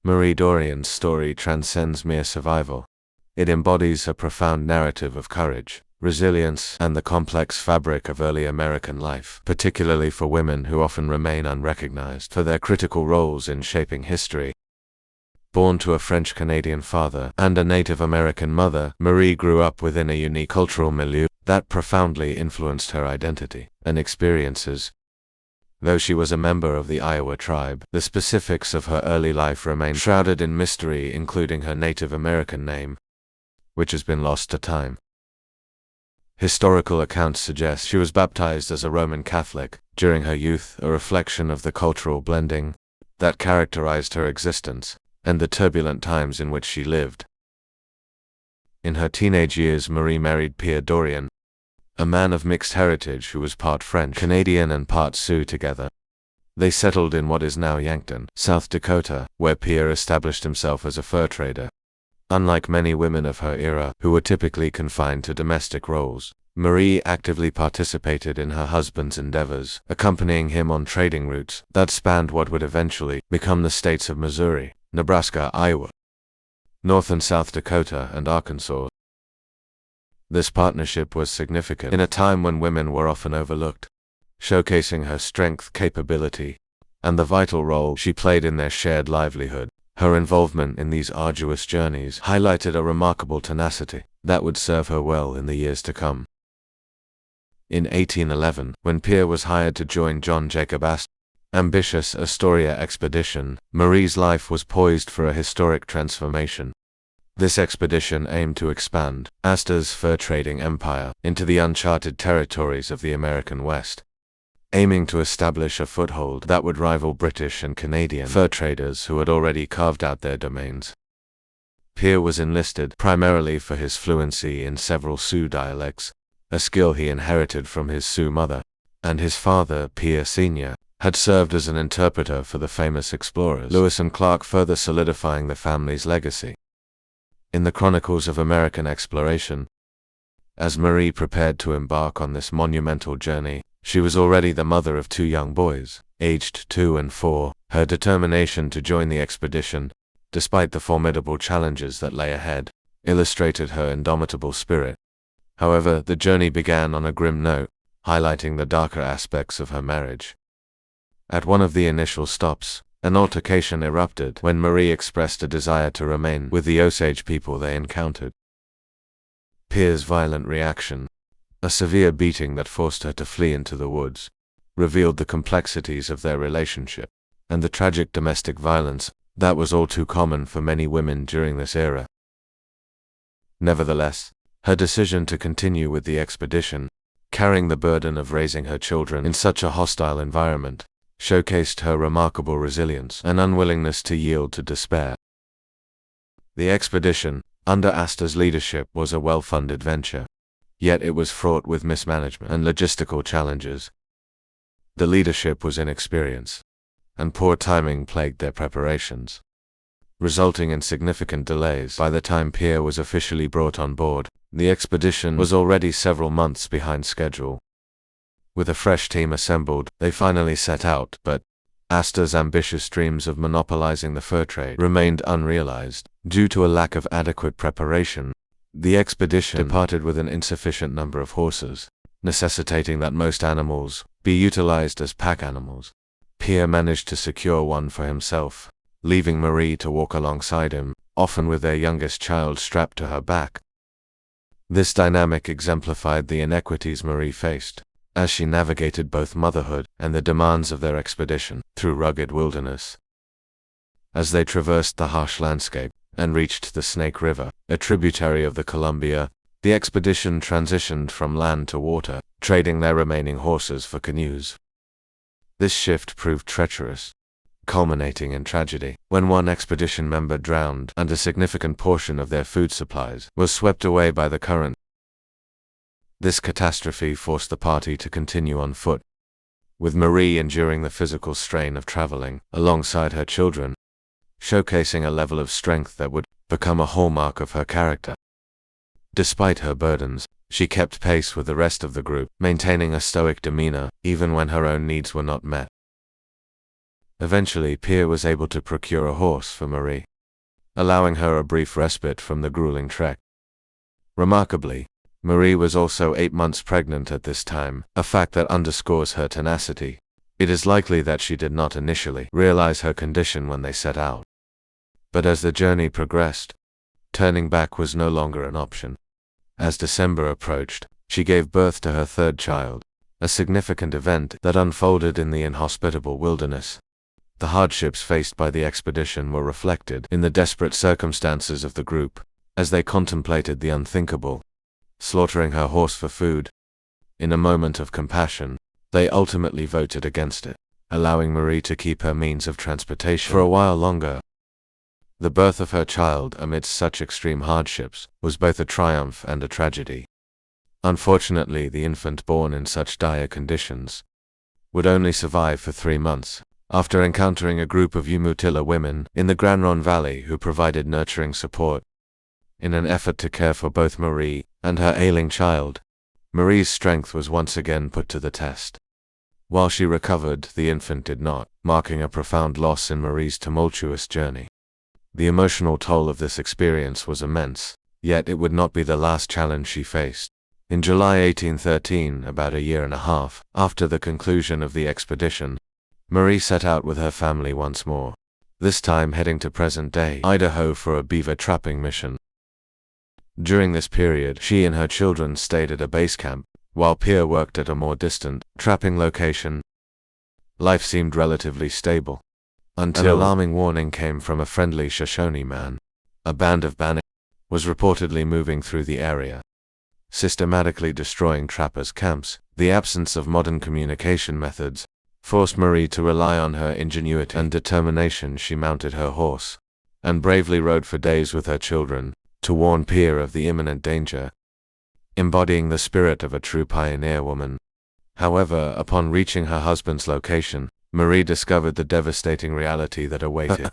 Marie Dorian's story transcends mere survival. It embodies a profound narrative of courage, resilience, and the complex fabric of early American life, particularly for women who often remain unrecognized for their critical roles in shaping history. Born to a French-Canadian father and a Native American mother, Marie grew up within a unique cultural milieu that profoundly influenced her identity and experiences. Though she was a member of the Iowa tribe, the specifics of her early life remain shrouded in mystery, including her Native American name, which has been lost to time. Historical accounts suggest she was baptized as a Roman Catholic during her youth, a reflection of the cultural blending that characterized her existence and the turbulent times in which she lived. In her teenage years, Marie married Pierre Dorian, a man of mixed heritage who was part French, Canadian, and part Sioux. Together, they settled in what is now Yankton, South Dakota, where Pierre established himself as a fur trader. Unlike many women of her era, who were typically confined to domestic roles, Marie actively participated in her husband's endeavors, accompanying him on trading routes that spanned what would eventually become the states of Missouri, Nebraska, Iowa, North and South Dakota, and Arkansas. This partnership was significant in a time when women were often overlooked, showcasing her strength, capability, and the vital role she played in their shared livelihood. Her involvement in these arduous journeys highlighted a remarkable tenacity that would serve her well in the years to come. In 1811, when Pierre was hired to join John Jacob Astor's ambitious Astoria expedition, Marie's life was poised for a historic transformation. This expedition aimed to expand Astor's fur trading empire into the uncharted territories of the American West, aiming to establish a foothold that would rival British and Canadian fur traders who had already carved out their domains. Pierre was enlisted primarily for his fluency in several Sioux dialects, a skill he inherited from his Sioux mother, and his father, Pierre Sr., had served as an interpreter for the famous explorers Lewis and Clark, further solidifying the family's legacy. In the Chronicles of American Exploration, as Marie prepared to embark on this monumental journey, she was already the mother of 2 young boys, aged 2 and 4. Her determination to join the expedition, despite the formidable challenges that lay ahead, illustrated her indomitable spirit. However, the journey began on a grim note, highlighting the darker aspects of her marriage. At one of the initial stops, an altercation erupted when Marie expressed a desire to remain with the Osage people they encountered. Pierre's violent reaction, a severe beating that forced her to flee into the woods, revealed the complexities of their relationship and the tragic domestic violence that was all too common for many women during this era. Nevertheless, her decision to continue with the expedition, carrying the burden of raising her children in such a hostile environment, showcased her remarkable resilience and unwillingness to yield to despair. The expedition, under Astor's leadership, was a well-funded venture, yet it was fraught with mismanagement and logistical challenges. The leadership was inexperienced, and poor timing plagued their preparations, resulting in significant delays. By the time Pierre was officially brought on board, the expedition was already several months behind schedule. With a fresh team assembled, they finally set out, but Astor's ambitious dreams of monopolizing the fur trade remained unrealized. Due to a lack of adequate preparation, the expedition departed with an insufficient number of horses, necessitating that most animals be utilized as pack animals. Pierre managed to secure one for himself, leaving Marie to walk alongside him, often with their youngest child strapped to her back. This dynamic exemplified the inequities Marie faced as she navigated both motherhood and the demands of their expedition through rugged wilderness. As they traversed the harsh landscape and reached the Snake River, a tributary of the Columbia, the expedition transitioned from land to water, trading their remaining horses for canoes. This shift proved treacherous, culminating in tragedy when one expedition member drowned and a significant portion of their food supplies was swept away by the current. This catastrophe forced the party to continue on foot, with Marie enduring the physical strain of traveling alongside her children, showcasing a level of strength that would become a hallmark of her character. Despite her burdens, she kept pace with the rest of the group, maintaining a stoic demeanor even when her own needs were not met. Eventually, Pierre was able to procure a horse for Marie, allowing her a brief respite from the grueling trek. Remarkably, Marie was also 8 months pregnant at this time, a fact that underscores her tenacity. It is likely that she did not initially realize her condition when they set out. But as the journey progressed, turning back was no longer an option. As December approached, she gave birth to her third child, a significant event that unfolded in the inhospitable wilderness. The hardships faced by the expedition were reflected in the desperate circumstances of the group, as they contemplated the unthinkable, slaughtering her horse for food. In a moment of compassion, they ultimately voted against it, allowing Marie to keep her means of transportation for a while longer. The birth of her child amidst such extreme hardships was both a triumph and a tragedy. Unfortunately, the infant born in such dire conditions would only survive for 3 months, after encountering a group of Umutila women in the Grand Ronde Valley who provided nurturing support. In an effort to care for both Marie and her ailing child, Marie's strength was once again put to the test. While she recovered, the infant did not, marking a profound loss in Marie's tumultuous journey. The emotional toll of this experience was immense, yet it would not be the last challenge she faced. In July 1813, about a year and a half after the conclusion of the expedition, Marie set out with her family once more, this time heading to present-day Idaho for a beaver trapping mission. During this period, she and her children stayed at a base camp, while Pierre worked at a more distant, trapping location. Life seemed relatively stable, until an alarming warning came from a friendly Shoshone man. A band of Bannock was reportedly moving through the area, systematically destroying trappers' camps. The absence of modern communication methods forced Marie to rely on her ingenuity and determination. She mounted her horse and bravely rode for days with her children to warn Pierre of the imminent danger, embodying the spirit of a true pioneer woman. However, upon reaching her husband's location, Marie discovered the devastating reality that awaited.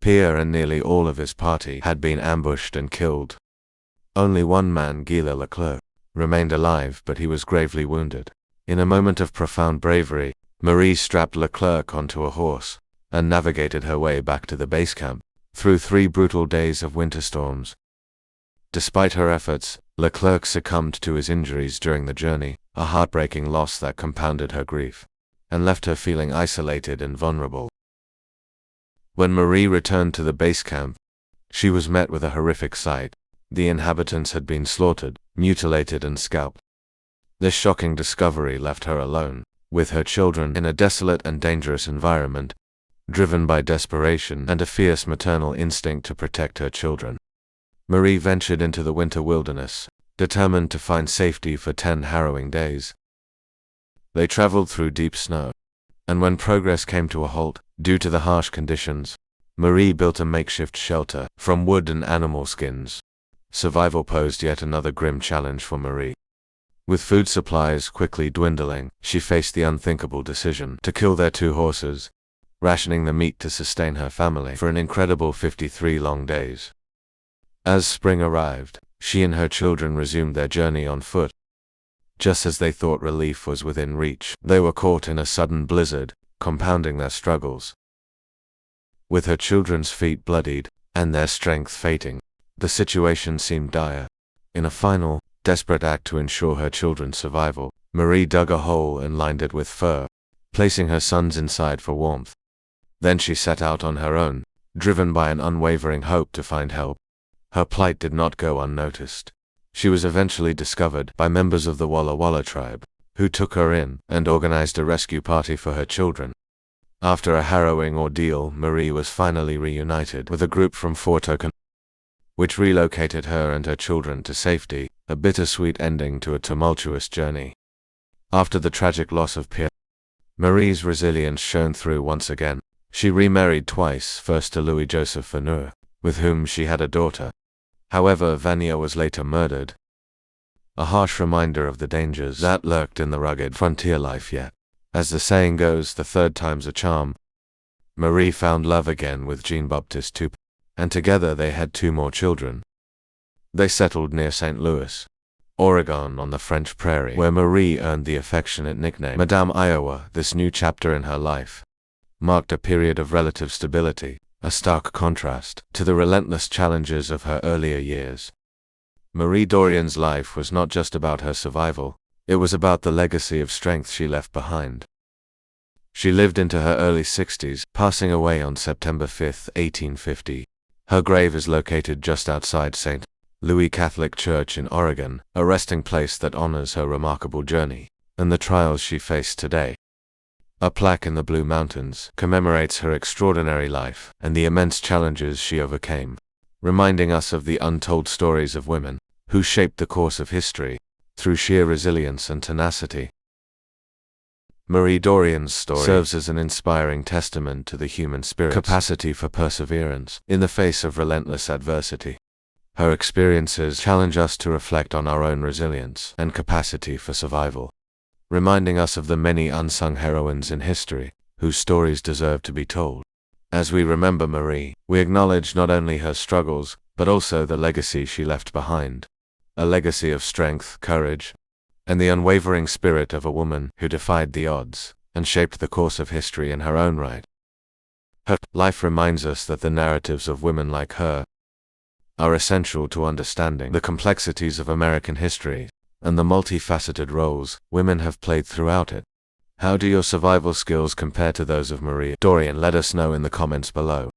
Pierre and nearly all of his party had been ambushed and killed. Only one man, Gila Leclerc, remained alive, but he was gravely wounded. In a moment of profound bravery, Marie strapped Leclerc onto a horse and navigated her way back to the base camp, through 3 brutal days of winter storms. Despite her efforts, Leclerc succumbed to his injuries during the journey, a heartbreaking loss that compounded her grief and left her feeling isolated and vulnerable. When Marie returned to the base camp, she was met with a horrific sight. The inhabitants had been slaughtered, mutilated, and scalped. This shocking discovery left her alone, with her children, in a desolate and dangerous environment, driven by desperation and a fierce maternal instinct to protect her children. Marie ventured into the winter wilderness, determined to find safety for 10 harrowing days. They traveled through deep snow, and when progress came to a halt, due to the harsh conditions, Marie built a makeshift shelter from wood and animal skins. Survival posed yet another grim challenge for Marie. With food supplies quickly dwindling, she faced the unthinkable decision to kill their 2 horses, rationing the meat to sustain her family for an incredible 53 long days. As spring arrived, she and her children resumed their journey on foot. Just as they thought relief was within reach, they were caught in a sudden blizzard, compounding their struggles. With her children's feet bloodied and their strength fading, the situation seemed dire. In a final, desperate act to ensure her children's survival, Marie dug a hole and lined it with fur, placing her sons inside for warmth. Then she set out on her own, driven by an unwavering hope to find help. Her plight did not go unnoticed. She was eventually discovered by members of the Walla Walla tribe, who took her in and organized a rescue party for her children. After a harrowing ordeal, Marie was finally reunited with a group from Fort Okan, which relocated her and her children to safety, a bittersweet ending to a tumultuous journey. After the tragic loss of Pierre, Marie's resilience shone through once again. She remarried twice, first to Louis Joseph Vanur, with whom she had a daughter. However, Vania was later murdered, a harsh reminder of the dangers that lurked in the rugged frontier life. Yet, as the saying goes, the third time's a charm. Marie found love again with Jean-Baptiste Toup, and together they had 2 more children. They settled near St. Louis, Oregon, on the French Prairie, where Marie earned the affectionate nickname Madame Iowa. This new chapter in her life marked a period of relative stability, a stark contrast to the relentless challenges of her earlier years. Marie Dorian's life was not just about her survival, it was about the legacy of strength she left behind. She lived into her early 60s, passing away on September 5, 1850. Her grave is located just outside St. Louis Catholic Church in Oregon, a resting place that honors her remarkable journey and the trials she faced today. A plaque in the Blue Mountains commemorates her extraordinary life and the immense challenges she overcame, reminding us of the untold stories of women who shaped the course of history through sheer resilience and tenacity. Marie Dorian's story serves as an inspiring testament to the human spirit's capacity for perseverance in the face of relentless adversity. Her experiences challenge us to reflect on our own resilience and capacity for survival, reminding us of the many unsung heroines in history whose stories deserve to be told. As we remember Marie, we acknowledge not only her struggles, but also the legacy she left behind. A legacy of strength, courage, and the unwavering spirit of a woman who defied the odds and shaped the course of history in her own right. Her life reminds us that the narratives of women like her are essential to understanding the complexities of American history and the multifaceted roles women have played throughout it. How do your survival skills compare to those of Marie Dorian? Let us know in the comments below.